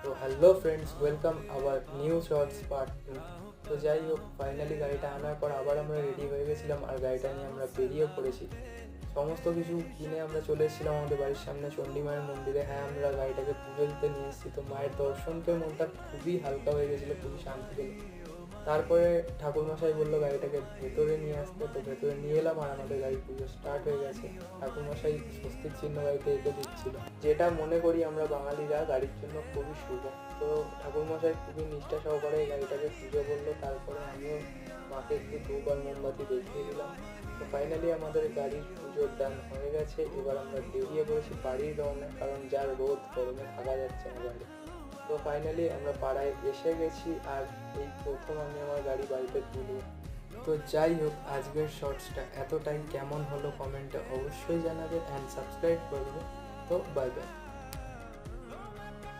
তো hello friends, welcome our new shorts part 2। তো যাই হোক, ফাইনালি গাড়িটা আনার পর আবার আমরা রেডি হয়ে গেছিলাম আর গাড়িটা নিয়ে আমরা বেরিয়ে পড়েছি। সমস্ত কিছু কিনে আমরা চলে এসেছিলাম আমাদের বাড়ির সামনে চণ্ডী মায়ের মন্দিরে। হ্যাঁ, আমরা গাড়িটাকে পুজো দিতে নিয়ে এসেছি। তো মায়ের দর্শন পেয়ে মনটা খুবই হালকা হয়ে গেছিলো, খুবই শান্তি পেল। তারপরে ঠাকুরমশাই বললো গাড়িটাকে ভেতরে নিয়ে আসতে, তো ভেতরে নিয়ে এলাম আর আমাদের গাড়ি পুজো স্টার্ট হয়ে গেছে। ঠাকুরমশাই স্বস্তিক চিহ্ন গাড়িতে এঁকে দিচ্ছিল, যেটা মনে করি আমরা বাঙালিরা গাড়ির জন্য খুবই শুভ। তো ঠাকুরমশাই খুবই নিষ্ঠা সহকারে গাড়িটাকে পুজো করলো। তারপরে আমিও মাকে একটু ধূপ আর মোমবাতি দেখিয়ে দিলাম। তো ফাইনালি আমাদের গাড়ির পুজোর দান হয়ে গেছে। এবার আমরা বেরিয়ে পড়েছি বাড়ির রওনা, কারণ যার রোদ গরমে থাকা যাচ্ছে না গাড়ি। তো ফাইনালি আমরা পাড়ায় এসে গেছি আর এই প্রথম আমি আমার গাড়ি বাড়িতে তুলব। তো যাই হোক, আজকের শর্টসটা এতটাই। কেমন হলো কমেন্টে অবশ্যই জানাবে অ্যান্ড সাবস্ক্রাইব করবে। তো বাই বাই।